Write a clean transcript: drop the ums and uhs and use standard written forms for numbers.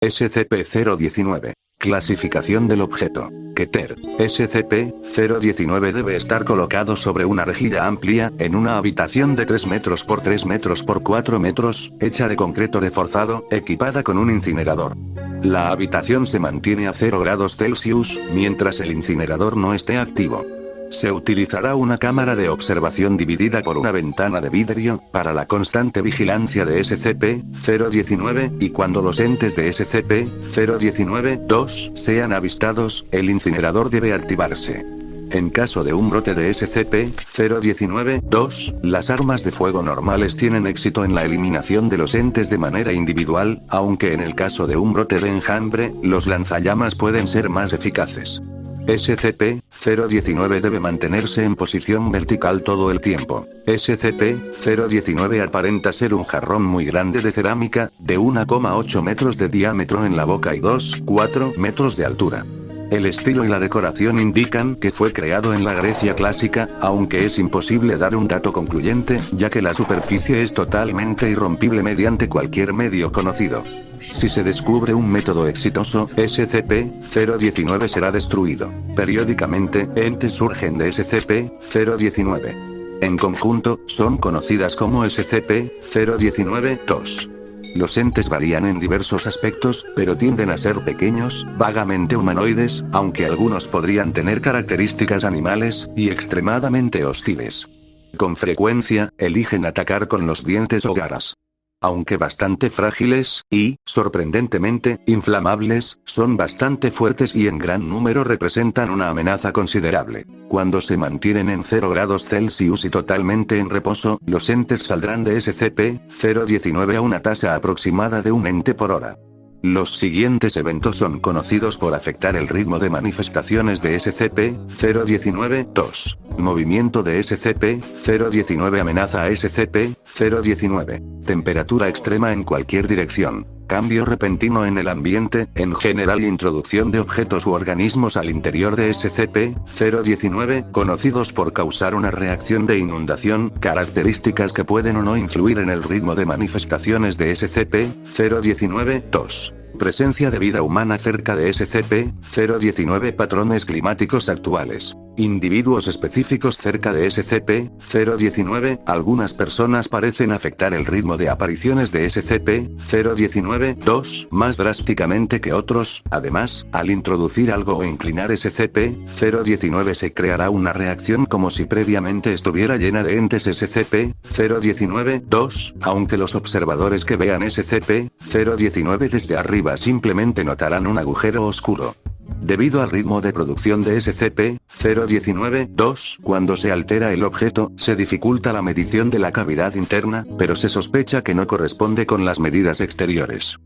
SCP-019. Clasificación del objeto. Keter. SCP-019 debe estar colocado sobre una rejilla amplia, en una habitación de 3 metros por 3 metros por 4 metros, hecha de concreto reforzado, equipada con un incinerador. La habitación se mantiene a 0 grados Celsius, mientras el incinerador no esté activo. Se utilizará una cámara de observación dividida por una ventana de vidrio, para la constante vigilancia de SCP-019, y cuando los entes de SCP-019-2 sean avistados, el incinerador debe activarse. En caso de un brote de SCP-019-2, las armas de fuego normales tienen éxito en la eliminación de los entes de manera individual, aunque en el caso de un brote de enjambre, los lanzallamas pueden ser más eficaces. SCP-019 debe mantenerse en posición vertical todo el tiempo. SCP-019 aparenta ser un jarrón muy grande de cerámica, de 1,8 metros de diámetro en la boca y 2,4 metros de altura. El estilo y la decoración indican que fue creado en la Grecia clásica, aunque es imposible dar un dato concluyente, ya que la superficie es totalmente irrompible mediante cualquier medio conocido. Si se descubre un método exitoso, SCP-019 será destruido. Periódicamente, entes surgen de SCP-019. En conjunto, son conocidas como SCP-019-2. Los entes varían en diversos aspectos, pero tienden a ser pequeños, vagamente humanoides, aunque algunos podrían tener características animales, y extremadamente hostiles. Con frecuencia, eligen atacar con los dientes o garras. Aunque bastante frágiles, y, sorprendentemente, inflamables, son bastante fuertes y en gran número representan una amenaza considerable. Cuando se mantienen en 0 grados Celsius y totalmente en reposo, los entes saldrán de SCP-019 a una tasa aproximada de un ente por hora. Los siguientes eventos son conocidos por afectar el ritmo de manifestaciones de SCP-019-2. Movimiento de SCP-019 amenaza a SCP-019. Temperatura extrema en cualquier dirección. Cambio repentino en el ambiente, en general introducción de objetos u organismos al interior de SCP-019, conocidos por causar una reacción de inundación, características que pueden o no influir en el ritmo de manifestaciones de SCP-019-2. Presencia de vida humana cerca de SCP-019. Patrones climáticos actuales. Individuos específicos cerca de SCP-019. Algunas personas parecen afectar el ritmo de apariciones de SCP-019-2 más drásticamente que otros. Además, al introducir algo o inclinar SCP-019 se creará una reacción como si previamente estuviera llena de entes SCP-019-2, aunque los observadores que vean SCP-019 desde arriba simplemente notarán un agujero oscuro. Debido al ritmo de producción de SCP-019-2, cuando se altera el objeto, se dificulta la medición de la cavidad interna, pero se sospecha que no corresponde con las medidas exteriores.